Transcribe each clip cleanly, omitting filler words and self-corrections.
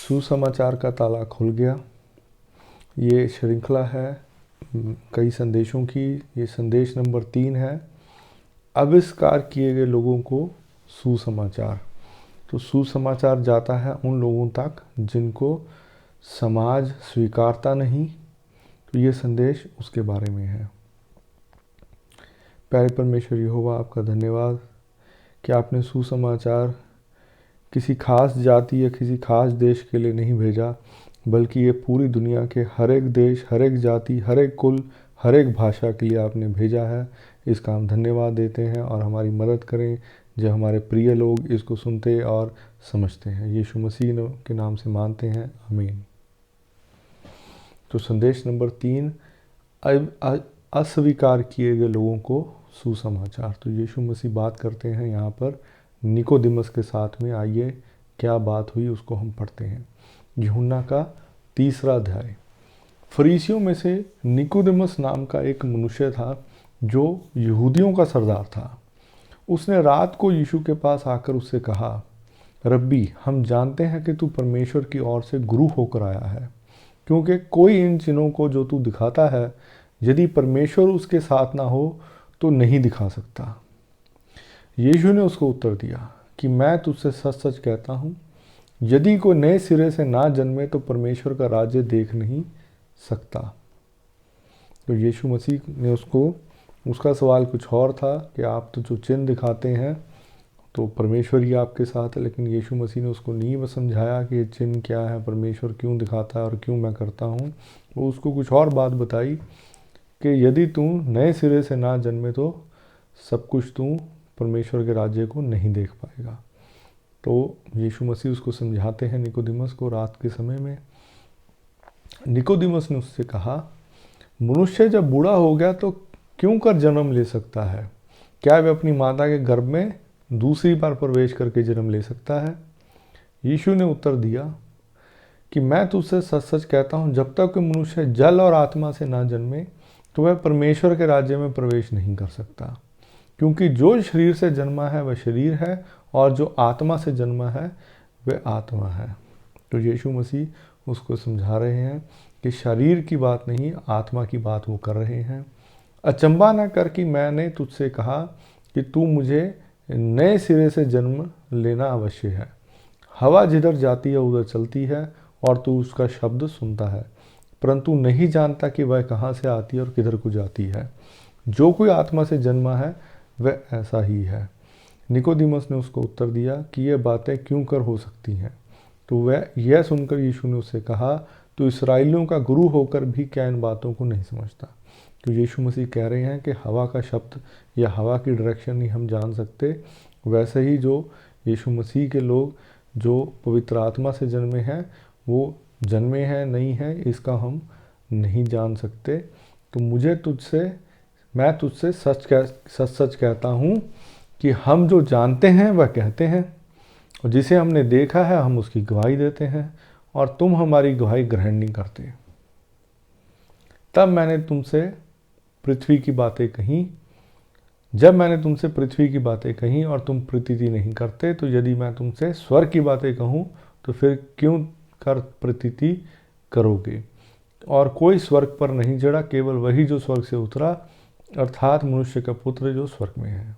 सुसमाचार का ताला खुल गया। ये श्रृंखला है कई संदेशों की। ये संदेश नंबर 3 है, आविष्कार किए गए लोगों को सुसमाचार। तो सुसमाचार जाता है उन लोगों तक जिनको समाज स्वीकारता नहीं, तो ये संदेश उसके बारे में है। प्यारे परमेश्वर यहोवा, आपका धन्यवाद कि आपने सुसमाचार किसी खास जाति या किसी खास देश के लिए नहीं भेजा, बल्कि ये पूरी दुनिया के हर एक देश, हर एक जाति, हर एक कुल, हर एक भाषा के लिए आपने भेजा है। इसका हम धन्यवाद देते हैं और हमारी मदद करें जो हमारे प्रिय लोग इसको सुनते और समझते हैं। यीशु मसीह के नाम से मानते हैं, आमीन। तो संदेश नंबर 3, अस्वीकार किए गए लोगों को सुसमाचार। तो यीशु मसीह बात करते हैं यहाँ पर निकोदिमस के साथ में। आइए क्या बात हुई उसको हम पढ़ते हैं। यूहन्ना का 3 अध्याय। फरीसियों में से निकोदिमस नाम का एक मनुष्य था जो यहूदियों का सरदार था। उसने रात को यीशु के पास आकर उससे कहा, रब्बी, हम जानते हैं कि तू परमेश्वर की ओर से गुरु होकर आया है, क्योंकि कोई इन चिन्हों को जो तू दिखाता है, यदि परमेश्वर उसके साथ ना हो तो नहीं दिखा सकता। यीशु ने उसको उत्तर दिया कि मैं तुझसे सच सच कहता हूँ, यदि कोई नए सिरे से ना जन्मे तो परमेश्वर का राज्य देख नहीं सकता। तो यीशु मसीह ने उसका सवाल कुछ और था कि आप तो जो चिन्ह दिखाते हैं तो परमेश्वर ही आपके साथ है, लेकिन यीशु मसीह ने उसको नहीं समझाया कि ये चिन्ह क्या है, परमेश्वर क्यों दिखाता है और क्यों मैं करता हूँ। वो उसको कुछ और बात बताई कि यदि तू नए सिरे से ना जन्मे तो सब कुछ तू परमेश्वर के राज्य को नहीं देख पाएगा। तो यीशु मसीह उसको समझाते हैं निकोदिमस को रात के समय में। निकोदिमस ने उससे कहा, मनुष्य जब बूढ़ा हो गया तो क्यों कर जन्म ले सकता है? क्या वह अपनी माता के गर्भ में दूसरी बार प्रवेश करके जन्म ले सकता है? यीशु ने उत्तर दिया कि मैं तुझसे सच सच कहता हूँ, जब तक कि मनुष्य जल और आत्मा से ना जन्मे तो वह परमेश्वर के राज्य में प्रवेश नहीं कर सकता। क्योंकि जो शरीर से जन्मा है वह शरीर है, और जो आत्मा से जन्मा है वह आत्मा है। तो यीशु मसीह उसको समझा रहे हैं कि शरीर की बात नहीं, आत्मा की बात वो कर रहे हैं। अचंभा न कर कि मैंने तुझसे कहा कि तू मुझे नए सिरे से जन्म लेना अवश्य है। हवा जिधर जाती है उधर चलती है और तू उसका शब्द सुनता है, परंतु नहीं जानता कि वह कहाँ से आती है और किधर को जाती है। जो कोई आत्मा से जन्मा है वह ऐसा ही है। निकोदिमस ने उसको उत्तर दिया कि ये बातें क्यों कर हो सकती हैं? तो वह यह सुनकर यीशु ने उससे कहा, तो इस्राएलियों का गुरु होकर भी क्या इन बातों को नहीं समझता? तो यीशु मसीह कह रहे हैं कि हवा का शब्द या हवा की डायरेक्शन नहीं हम जान सकते, वैसे ही जो यीशु मसीह के लोग जो पवित्र आत्मा से जन्मे हैं वो जन्मे हैं नहीं हैं इसका हम नहीं जान सकते। तो मैं तुझसे सच सच कहता हूँ कि हम जो जानते हैं वह कहते हैं, और जिसे हमने देखा है हम उसकी गवाही देते हैं, और तुम हमारी गवाही ग्रहण नहीं करते। जब मैंने तुमसे पृथ्वी की बातें कहीं और तुम प्रतीति नहीं करते, तो यदि मैं तुमसे स्वर्ग की बातें कहूँ तो फिर क्यों कर प्रतीति करोगे? और कोई स्वर्ग पर नहीं चढ़ा, केवल वही जो स्वर्ग से उतरा, अर्थात मनुष्य का पुत्र जो स्वर्ग में है।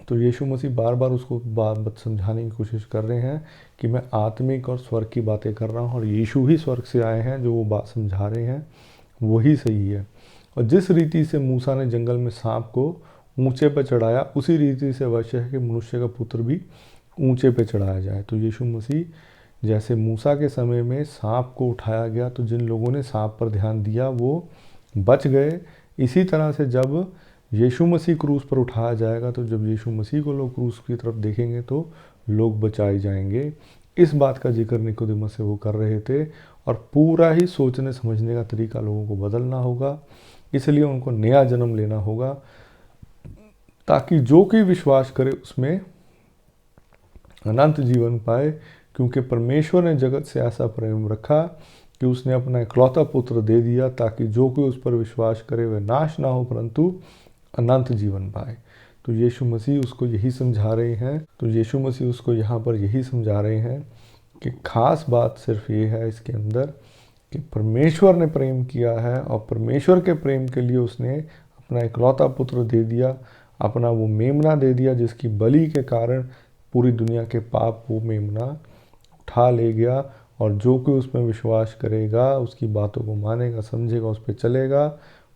तो यीशु मसीह बार बार उसको बात समझाने की कोशिश कर रहे हैं कि मैं आत्मिक और स्वर्ग की बातें कर रहा हूँ, और यीशु ही स्वर्ग से आए हैं, जो वो बात समझा रहे हैं वही सही है। और जिस रीति से मूसा ने जंगल में सांप को ऊंचे पर चढ़ाया, उसी रीति से आवश्यक है कि मनुष्य का पुत्र भी ऊंचे पे चढ़ाया जाए। तो यीशु मसीह जैसे मूसा के समय में सांप को उठाया गया तो जिन लोगों ने सांप पर ध्यान दिया वो बच गए, इसी तरह से जब यीशु मसीह क्रूस पर उठाया जाएगा तो जब यीशु मसीह को लोग क्रूस की तरफ देखेंगे तो लोग बचाए जाएंगे। इस बात का जिक्र निकोदेमस से वो कर रहे थे, और पूरा ही सोचने समझने का तरीका लोगों को बदलना होगा। इसलिए उनको नया जन्म लेना होगा, ताकि जो कोई विश्वास करे उसमें अनंत जीवन पाए। क्योंकि परमेश्वर ने जगत से ऐसा प्रेम रखा कि उसने अपना इकलौता पुत्र दे दिया, ताकि जो कोई उस पर विश्वास करे वह नाश ना हो परंतु अनंत जीवन पाए। तो यीशु मसीह उसको यही समझा रहे हैं। तो यीशु मसीह उसको यहाँ पर यही समझा रहे हैं कि खास बात सिर्फ ये है इसके अंदर कि परमेश्वर ने प्रेम किया है और परमेश्वर के प्रेम के लिए उसने अपना इकलौता पुत्र दे दिया, अपना वो मेमना दे दिया, जिसकी बलि के कारण पूरी दुनिया के पाप वो मेमना उठा ले गया। और जो कोई उसमें विश्वास करेगा, उसकी बातों को मानेगा, समझेगा, उस पर चलेगा,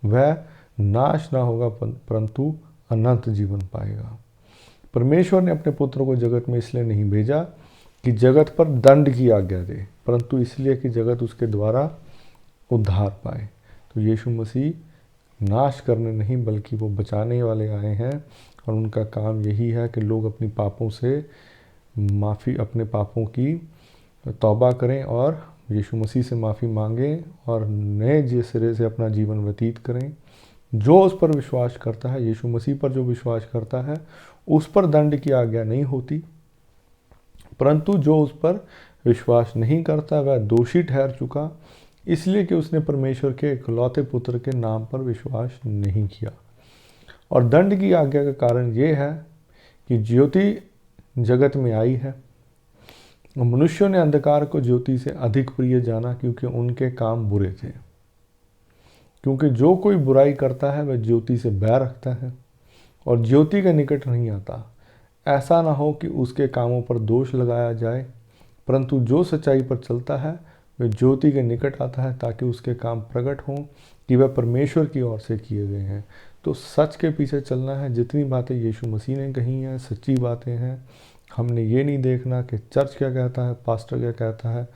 वह नाश ना होगा परंतु अनंत जीवन पाएगा। परमेश्वर ने अपने पुत्र को जगत में इसलिए नहीं भेजा कि जगत पर दंड की आज्ञा दे, परंतु इसलिए कि जगत उसके द्वारा उद्धार पाए। तो यीशु मसीह नाश करने नहीं बल्कि वो बचाने वाले आए हैं, और उनका काम यही है कि लोग अपनी पापों से माफ़ी, अपने पापों की तौबा करें और यीशु मसीह से माफ़ी मांगें और नए सिरे से अपना जीवन व्यतीत करें। जो उस पर विश्वास करता है, यीशु मसीह पर जो विश्वास करता है, उस पर दंड की आज्ञा नहीं होती, परंतु जो उस पर विश्वास नहीं करता वह दोषी ठहर चुका, इसलिए कि उसने परमेश्वर के इकलौते पुत्र के नाम पर विश्वास नहीं किया। और दंड की आज्ञा का कारण ये है कि ज्योति जगत में आई है और मनुष्यों ने अंधकार को ज्योति से अधिक प्रिय जाना, क्योंकि उनके काम बुरे थे। क्योंकि जो कोई बुराई करता है वह ज्योति से बैर रखता है और ज्योति के निकट नहीं आता, ऐसा ना हो कि उसके कामों पर दोष लगाया जाए। परंतु जो सच्चाई पर चलता है वह ज्योति के निकट आता है, ताकि उसके काम प्रकट हों कि वह परमेश्वर की ओर से किए गए हैं। तो सच के पीछे चलना है। जितनी बातें यीशु मसीह ने कही हैं सच्ची बातें हैं। हमने ये नहीं देखना कि चर्च क्या कहता है, पास्टर क्या कहता है,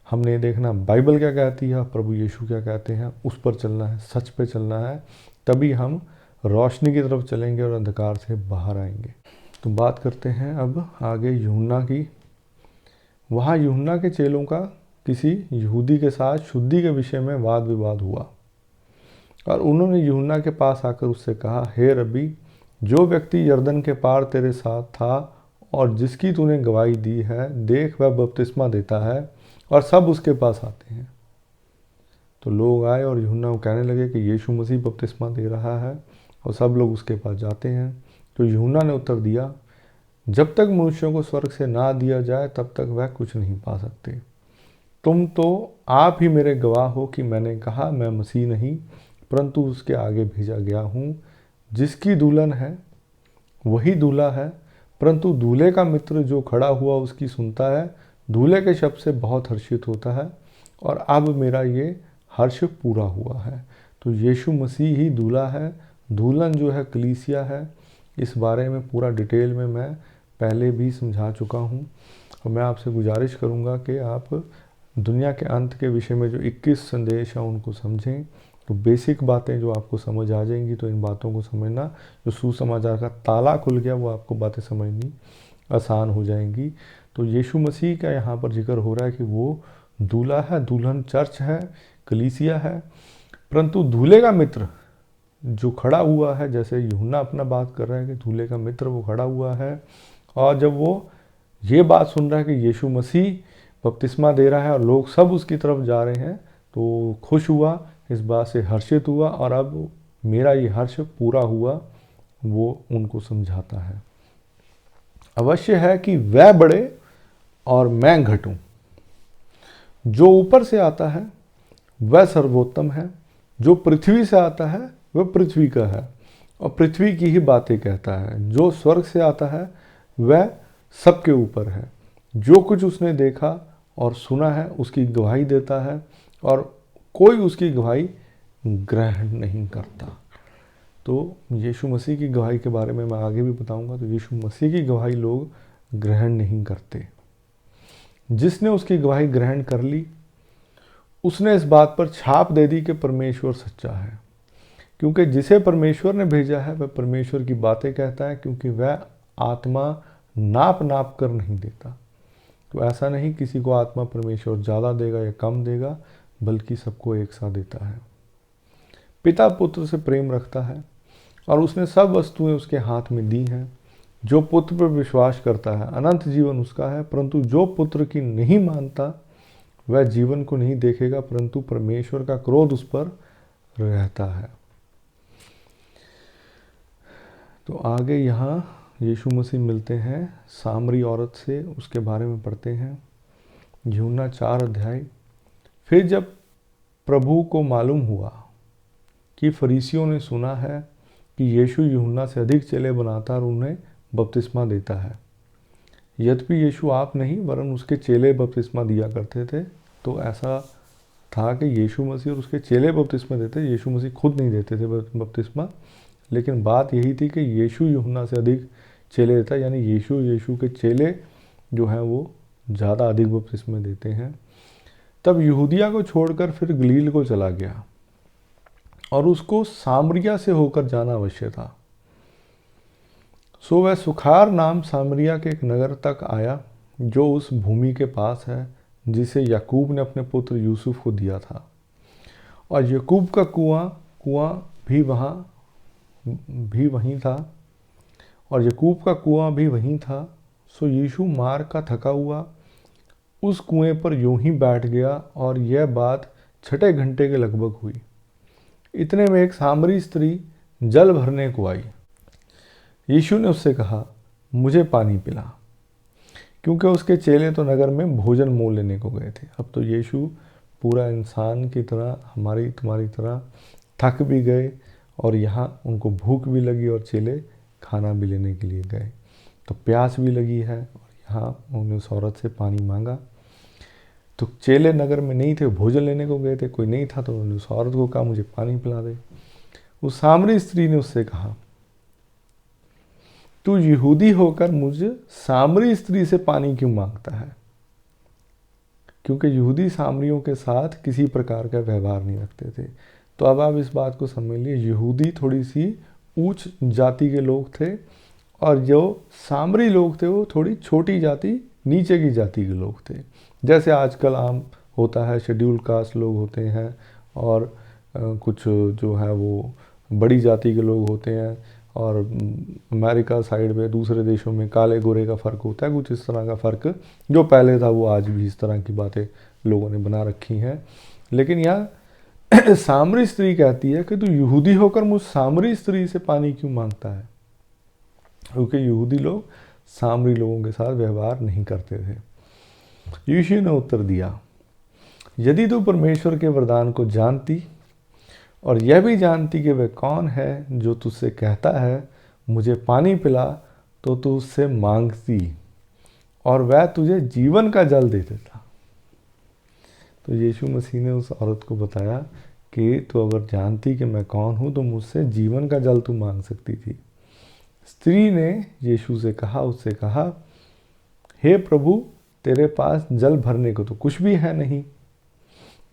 हमने ये देखना बाइबल क्या कहती है, प्रभु यीशु क्या कहते हैं, उस पर चलना है, सच पे चलना है। तभी हम रोशनी की तरफ चलेंगे और अंधकार से बाहर आएंगे। तो बात करते हैं अब आगे यूहन्ना की। वहाँ यूहन्ना के चेलों का किसी यहूदी के साथ शुद्धि के विषय में वाद विवाद हुआ और उन्होंने यूहन्ना के पास आकर उससे कहा, हे रब्बी, जो व्यक्ति यरदन के पार तेरे साथ था और जिसकी तूने गवाही दी है, देख वह बपतिस्मा देता है और सब उसके पास आते हैं। तो लोग आए और यूहन्ना को कहने लगे कि यीशु मसीह बपतिस्मा दे रहा है और सब लोग उसके पास जाते हैं। तो यूहन्ना ने उत्तर दिया, जब तक मनुष्यों को स्वर्ग से ना दिया जाए तब तक वह कुछ नहीं पा सकते। तुम तो आप ही मेरे गवाह हो कि मैंने कहा मैं मसीह नहीं परंतु उसके आगे भेजा गया हूँ। जिसकी दुल्हन है वही दूल्हा है, परंतु दूल्हे का मित्र जो खड़ा हुआ उसकी सुनता है, दूल्हे के शब्द से बहुत हर्षित होता है और अब मेरा ये हर्ष पूरा हुआ है। तो यीशु मसीह ही दूल्हा है, दुल्हन जो है कलीसिया है। इस बारे में पूरा डिटेल में मैं पहले भी समझा चुका हूँ और मैं आपसे गुजारिश करूँगा कि आप दुनिया के अंत के विषय में जो 21 संदेश हैं उनको समझें। तो बेसिक बातें जो आपको समझ आ जाएंगी, तो इन बातों को समझना, जो सुसमाचार का ताला खुल गया वो आपको बातें समझनी आसान हो जाएंगी। तो यीशु मसीह का यहाँ पर जिक्र हो रहा है कि वो दूल्हा है, दुल्हन चर्च है, कलीसिया है, परंतु दूल्हे का मित्र जो खड़ा हुआ है, जैसे यूहन्ना अपना बात कर रहा है कि दूल्हे का मित्र वो खड़ा हुआ है, और जब वो ये बात सुन रहा है कि यीशु मसीह बपतिस्मा दे रहा है और लोग सब उसकी तरफ जा रहे हैं, तो खुश हुआ, इस बात से हर्षित हुआ और अब मेरा ये हर्ष पूरा हुआ, वो उनको समझाता है। अवश्य है कि वह बढ़े और मैं घटूं। जो ऊपर से आता है वह सर्वोत्तम है, जो पृथ्वी से आता है वह पृथ्वी का है और पृथ्वी की ही बातें कहता है। जो स्वर्ग से आता है वह सबके ऊपर है। जो कुछ उसने देखा और सुना है उसकी गवाही देता है और कोई उसकी गवाही ग्रहण नहीं करता। तो यीशु मसीह की गवाही के बारे में मैं आगे भी बताऊंगा। तो यीशु मसीह की गवाही लोग ग्रहण नहीं करते। जिसने उसकी गवाही ग्रहण कर ली उसने इस बात पर छाप दे दी कि परमेश्वर सच्चा है, क्योंकि जिसे परमेश्वर ने भेजा है वह परमेश्वर की बातें कहता है, क्योंकि वह आत्मा नाप नाप कर नहीं देता। तो ऐसा नहीं किसी को आत्मा परमेश्वर ज़्यादा देगा या कम देगा, बल्कि सबको एक सा देता है। पिता पुत्र से प्रेम रखता है और उसने सब वस्तुएं उसके हाथ में दी हैं। जो पुत्र पर विश्वास करता है अनंत जीवन उसका है, परंतु जो पुत्र की नहीं मानता वह जीवन को नहीं देखेगा, परंतु परमेश्वर का क्रोध उस पर रहता है। तो आगे यहाँ यीशु मसीह मिलते हैं सामरी औरत से, उसके बारे में पढ़ते हैं। यूहन्ना 4 अध्याय। फिर जब प्रभु को मालूम हुआ कि फरीसियों ने सुना है कि यीशु यूहन्ना से अधिक चेले बनाता और उन्हें बपतिस्मा देता है, यद्यपि यीशु आप नहीं वरन उसके चेले बपतिस्मा दिया करते थे, तो ऐसा था कि यीशु मसीह और उसके चेले बपतिस्मा देते, यीशु मसीह खुद नहीं देते थे बपतिस्मा। लेकिन बात यही थी कि यीशु यूहन्ना से अधिक चेले देता, यानी यीशु के चेले जो हैं वो ज़्यादा अधिक बपतिस्मा देते हैं। तब यहूदिया को छोड़कर फिर गलील को चला गया और उसको सामरिया से होकर जाना अवश्य था। सो वह सुखार नाम सामरिया के एक नगर तक आया जो उस भूमि के पास है जिसे याकूब ने अपने पुत्र यूसुफ को दिया था, और याकूब का कुआं भी वहीं था। सो यीशु मार्ग का थका हुआ उस कुएं पर यूं ही बैठ गया, और यह बात 6 घंटे के लगभग हुई। इतने में एक सामरी स्त्री जल भरने को आई। यीशु ने उससे कहा, मुझे पानी पिला, क्योंकि उसके चेले तो नगर में भोजन मोल लेने को गए थे। अब तो यीशु पूरा इंसान की तरह, हमारी तुम्हारी तरह थक भी गए, और यहाँ उनको भूख भी लगी और चेले खाना भी लेने के लिए गए, तो प्यास भी लगी है, और यहाँ उन्होंने उस औरत से पानी मांगा। तो चेले नगर में नहीं थे, भोजन लेने को गए थे, कोई नहीं था, तो उन्होंने उस औरत को कहा, मुझे पानी पिला दे। उस सामरी स्त्री ने उससे कहा, तू यहूदी होकर मुझे सामरी स्त्री से पानी क्यों मांगता है? क्योंकि यहूदी सामरियों के साथ किसी प्रकार का व्यवहार नहीं रखते थे। तो अब आप इस बात को समझ लिए, यहूदी थोड़ी सी उच्च जाति के लोग थे, और जो सामरी लोग थे वो थोड़ी छोटी जाति, नीचे की जाति के लोग थे। जैसे आजकल आम होता है, शेड्यूल कास्ट लोग होते हैं, और कुछ जो है वो बड़ी जाति के लोग होते हैं, और अमेरिका साइड में दूसरे देशों में काले गोरे का फ़र्क होता है। कुछ इस तरह का फ़र्क जो पहले था वो आज भी इस तरह की बातें लोगों ने बना रखी हैं। लेकिन यहाँ सामरी स्त्री कहती है कि तू यहूदी होकर मुझ सामरी स्त्री से पानी क्यों मांगता है? क्योंकि यहूदी लोग सामरी लोगों के साथ व्यवहार नहीं करते थे। यीशु ने उत्तर दिया, यदि तू परमेश्वर के वरदान को जानती और यह भी जानती कि वह कौन है जो तुझसे कहता है मुझे पानी पिला, तो तू उससे मांगती और वह तुझे जीवन का जल दे देता। तो यीशु मसीह ने उस औरत को बताया कि तू अगर जानती कि मैं कौन हूँ तो मुझसे जीवन का जल तू मांग सकती थी। स्त्री ने यीशु से कहा, उससे कहा, हे प्रभु, तेरे पास जल भरने को तो कुछ भी है नहीं,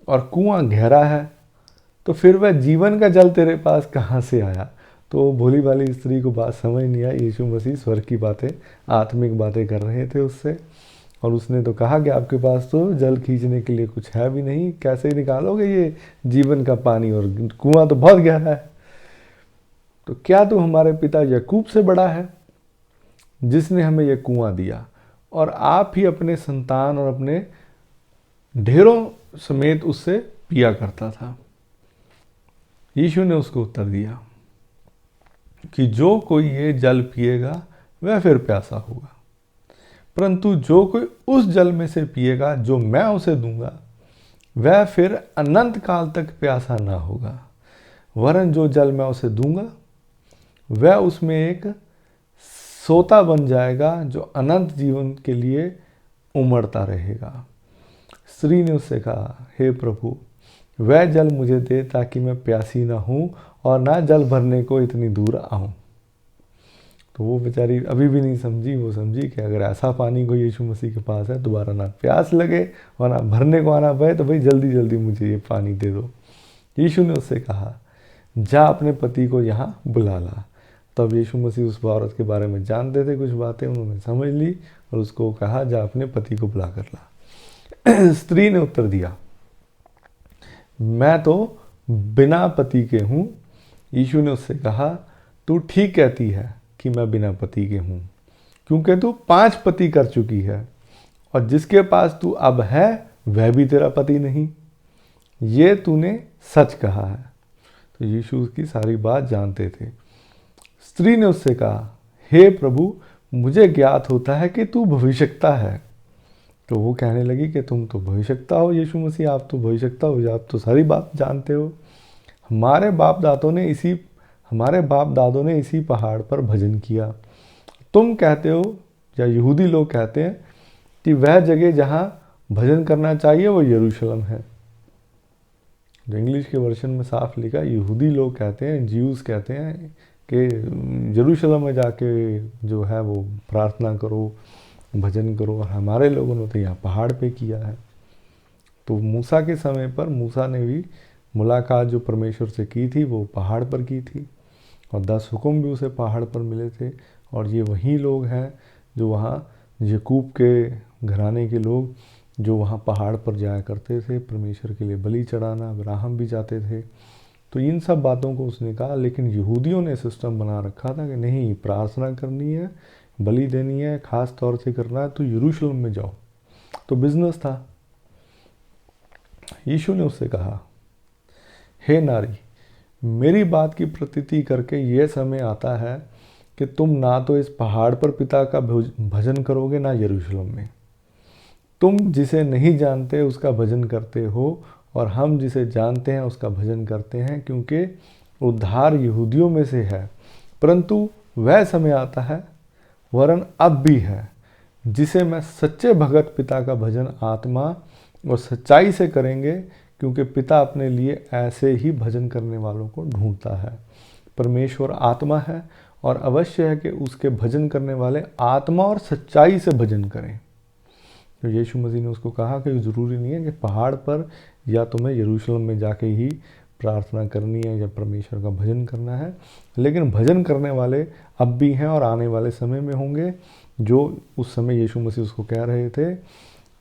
और कुआं गहरा है, तो फिर वह जीवन का जल तेरे पास कहाँ से आया? तो भोली भाली स्त्री को बात समझ नहीं आई। यीशु मसीह स्वर्ग की बातें, आत्मिक बातें कर रहे थे उससे, और उसने तो कहा कि आपके पास तो जल खींचने के लिए कुछ है भी नहीं, कैसे निकालोगे ये जीवन का पानी, और कुआं तो बहुत गहरा है। तो क्या तू हमारे पिता याकूब से बड़ा है जिसने हमें यह कुआं दिया, और आप ही अपने संतान और अपने ढेरों समेत उससे पिया करता था? यीशु ने उसको उत्तर दिया कि जो कोई ये जल पिएगा वह फिर प्यासा होगा, परंतु जो कोई उस जल में से पिएगा जो मैं उसे दूंगा वह फिर अनंत काल तक प्यासा ना होगा, वरन जो जल मैं उसे दूंगा वह उसमें एक सोता बन जाएगा जो अनंत जीवन के लिए उमड़ता रहेगा। स्त्री ने उससे कहा, हे प्रभु, वह जल मुझे दे ताकि मैं प्यासी ना हूँ और ना जल भरने को इतनी दूर आऊँ। तो वो बेचारी अभी भी नहीं समझी। वो समझी कि अगर ऐसा पानी कोई यीशु मसीह के पास है, दोबारा ना प्यास लगे और ना भरने को आना पड़े, तो भाई जल्दी जल्दी मुझे ये पानी दे दो। यीशु ने उससे कहा, जा अपने पति को यहाँ बुला ला। तब यीशु मसीह उस औरत के बारे में जानते थे कुछ बातें, उन्होंने समझ ली और उसको कहा, जा अपने पति को बुला कर ला। स्त्री ने उत्तर दिया, मैं तो बिना पति के हूँ। यीशु ने उससे कहा, तू ठीक कहती है कि मैं बिना पति के हूँ, क्योंकि तू 5 पति कर चुकी है, और जिसके पास तू अब है वह भी तेरा पति नहीं। ये तूने सच कहा है। तो यीशु उसकी सारी बात जानते थे। स्त्री ने उससे कहा, हे प्रभु, मुझे ज्ञात होता है कि तू भविष्यद्वक्ता है, तो वो कहने लगी कि तुम तो भविष्यवक्ता हो यीशु मसीह, आप तो भविष्यवक्ता हो, आप तो सारी बात जानते हो। हमारे बाप दादों ने इसी पहाड़ पर भजन किया। तुम कहते हो, या यहूदी लोग कहते हैं कि वह जगह जहाँ भजन करना चाहिए वो यरूशलेम है। जो इंग्लिश के वर्जन में साफ लिखा, यहूदी लोग कहते हैं, ज्यूज कहते हैं कि यरूशलेम में जाके जो है वो प्रार्थना करो, भजन करो, और हमारे लोगों ने तो यहाँ पहाड़ पे किया है। तो मूसा के समय पर मूसा ने भी मुलाकात जो परमेश्वर से की थी वो पहाड़ पर की थी, और 10 हुक्म भी उसे पहाड़ पर मिले थे। और ये वही लोग हैं जो वहाँ याकूब के घराने के लोग जो वहाँ पहाड़ पर जाया करते थे परमेश्वर के लिए बलि चढ़ाना। अब्राहम भी जाते थे। तो इन सब बातों को उसने कहा, लेकिन यहूदियों ने सिस्टम बना रखा था कि नहीं, प्रार्थना करनी है, बलि देनी है, ख़ास तौर से करना है तो यरूशलेम में जाओ। तो बिजनेस था। यीशु ने उससे कहा, हे नारी, मेरी बात की प्रतीति करके यह समय आता है कि तुम ना तो इस पहाड़ पर पिता का भजन करोगे, ना यरूशलेम में। तुम जिसे नहीं जानते उसका भजन करते हो, और हम जिसे जानते हैं उसका भजन करते हैं, क्योंकि उद्धार यहूदियों में से है। परंतु वह समय आता है, वरन अब भी है, जिसे मैं सच्चे भगत पिता का भजन आत्मा और सच्चाई से करेंगे, क्योंकि पिता अपने लिए ऐसे ही भजन करने वालों को ढूंढता है। परमेश्वर आत्मा है, और अवश्य है कि उसके भजन करने वाले आत्मा और सच्चाई से भजन करें। तो यीशु मसीह ने उसको कहा कि ज़रूरी नहीं है कि पहाड़ पर या तुम्हें यरूशलेम में जाके ही प्रार्थना करनी है या परमेश्वर का भजन करना है, लेकिन भजन करने वाले अब भी हैं और आने वाले समय में होंगे। जो उस समय यीशु मसीह उसको कह रहे थे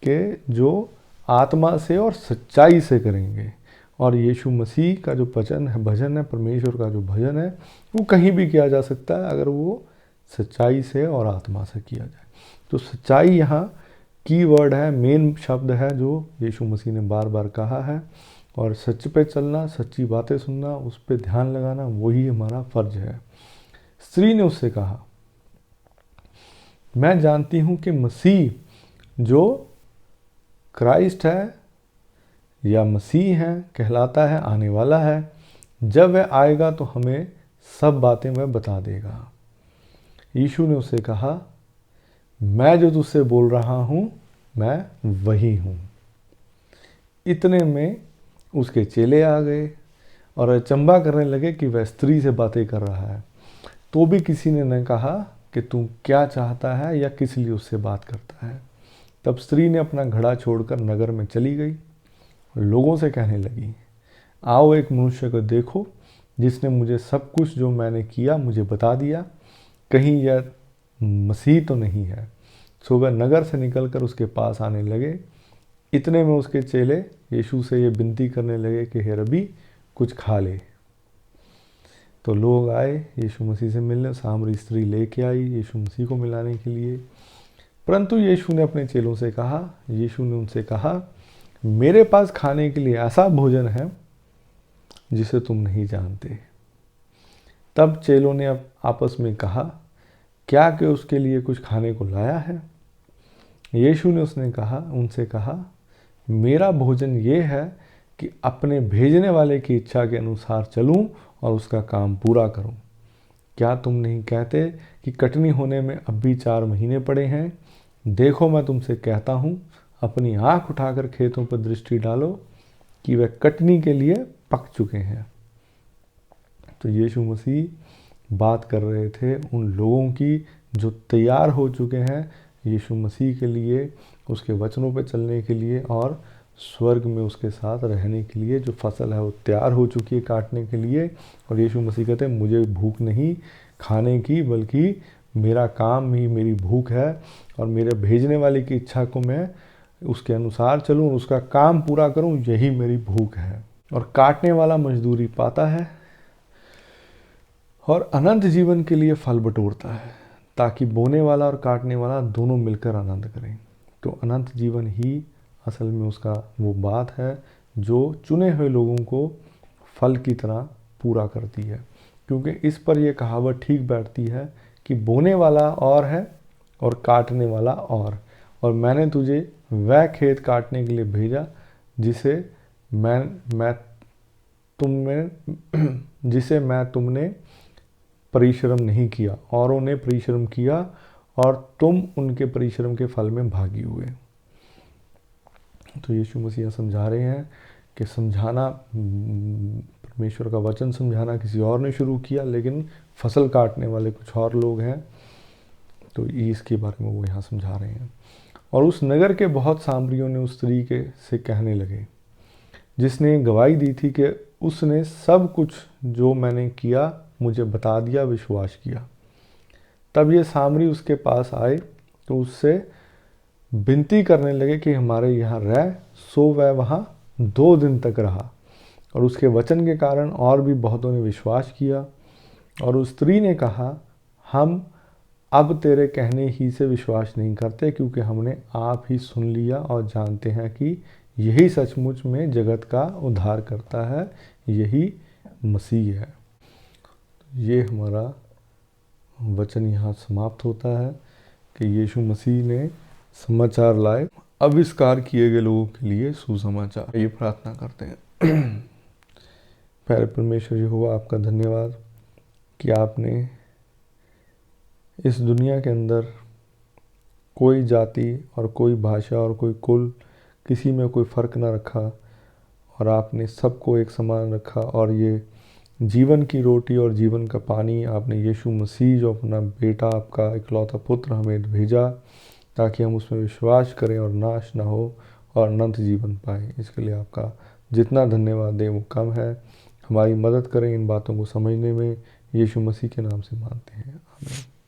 कि जो आत्मा से और सच्चाई से करेंगे। और यीशु मसीह का जो भजन है, परमेश्वर का जो भजन है, वो कहीं भी किया जा सकता है अगर वो सच्चाई से और आत्मा से किया जाए। तो सच्चाई यहाँ की वर्ड है, मेन शब्द है जो यीशु मसीह ने बार बार कहा है। और सच पे चलना, सच्ची बातें सुनना, उस पर ध्यान लगाना, वही हमारा फर्ज है। स्त्री ने उससे कहा, मैं जानती हूँ कि मसीह जो क्राइस्ट है या मसीह है कहलाता है आने वाला है। जब वह आएगा तो हमें सब बातें वह बता देगा। यीशु ने उससे कहा, मैं जो तुझसे बोल रहा हूँ मैं वही हूँ। इतने में उसके चेले आ गए और अचंभा करने लगे कि वह स्त्री से बातें कर रहा है। तो भी किसी ने न कहा कि तू क्या चाहता है या किस लिए उससे बात करता है। तब स्त्री ने अपना घड़ा छोड़कर नगर में चली गई, लोगों से कहने लगी, आओ एक मनुष्य को देखो जिसने मुझे सब कुछ जो मैंने किया मुझे बता दिया। कहीं यह मसीह तो नहीं है। सो वह नगर से निकलकर उसके पास आने लगे। इतने में उसके चेले यीशु से ये विनती करने लगे कि हे रबी, कुछ खा ले। तो लोग आए यीशु मसीह से मिलने, सामरी स्त्री लेके आई यीशु मसीह को मिलाने के लिए। परंतु यीशु ने अपने चेलों से कहा, यीशु ने उनसे कहा, मेरे पास खाने के लिए ऐसा भोजन है जिसे तुम नहीं जानते। तब चेलों ने अब आपस में कहा, क्या कि उसके लिए कुछ खाने को लाया है? यीशु ने उनसे कहा, मेरा भोजन ये है कि अपने भेजने वाले की इच्छा के अनुसार चलूं और उसका काम पूरा करूं। क्या तुम नहीं कहते कि कटनी होने में अब भी 4 महीने पड़े हैं? देखो, मैं तुमसे कहता हूँ, अपनी आँख उठाकर खेतों पर दृष्टि डालो कि वे कटनी के लिए पक चुके हैं। तो यीशु मसीह बात कर रहे थे उन लोगों की जो तैयार हो चुके हैं यीशु मसीह के लिए, उसके वचनों पर चलने के लिए और स्वर्ग में उसके साथ रहने के लिए। जो फसल है वो तैयार हो चुकी है काटने के लिए। और यीशु मसीह कहते हैं, मुझे भूख नहीं खाने की, बल्कि मेरा काम ही मेरी भूख है, और मेरे भेजने वाले की इच्छा को मैं उसके अनुसार चलूँ, उसका काम पूरा करूँ, यही मेरी भूख है। और काटने वाला मजदूरी पाता है और अनंत जीवन के लिए फल बटोरता है, ताकि बोने वाला और काटने वाला दोनों मिलकर आनंद करें। तो अनंत जीवन ही असल में उसका वो बात है जो चुने हुए लोगों को फल की तरह पूरा करती है। क्योंकि इस पर यह कहावत ठीक बैठती है कि बोने वाला और है और काटने वाला और मैंने तुझे वह खेत काटने के लिए भेजा जिसे मैं तुमने परिश्रम नहीं किया, औरों ने परिश्रम किया और तुम उनके परिश्रम के फल में भागी हुए। तो यीशु मसीह समझा रहे हैं कि समझाना, परमेश्वर का वचन समझाना किसी और ने शुरू किया, लेकिन फसल काटने वाले कुछ और लोग हैं। तो इसके बारे में वो यहाँ समझा रहे हैं। और उस नगर के बहुत सामरियों ने उस स्त्री के से कहने लगे, जिसने गवाही दी थी कि उसने सब कुछ जो मैंने किया मुझे बता दिया, विश्वास किया। तब ये सामरी उसके पास आए तो उससे विनती करने लगे कि हमारे यहाँ रह। सो वह वहाँ 2 दिन तक रहा और उसके वचन के कारण और भी बहुतों ने विश्वास किया। और उस स्त्री ने कहा, हम अब तेरे कहने ही से विश्वास नहीं करते, क्योंकि हमने आप ही सुन लिया और जानते हैं कि यही सचमुच में जगत का उद्धार करता है, यही मसीह है। ये हमारा वचन यहाँ समाप्त होता है कि यीशु मसीह ने समाचार लाए, आविष्कार किए गए लोगों के लिए सुसमाचार। ये प्रार्थना करते हैं। प्यारे परमेश्वर यहोवा, आपका धन्यवाद कि आपने इस दुनिया के अंदर कोई जाति और कोई भाषा और कोई कुल, किसी में कोई फ़र्क ना रखा और आपने सबको एक समान रखा। और ये जीवन की रोटी और जीवन का पानी आपने यीशु मसीह, जो अपना बेटा, आपका इकलौता पुत्र, हमें भेजा ताकि हम उसमें विश्वास करें और नाश ना हो और अनंत जीवन पाए। इसके लिए आपका जितना धन्यवाद दें वो कम है। हमारी मदद करें इन बातों को समझने में, यीशु मसीह के नाम से मांगते हैं, आमीन।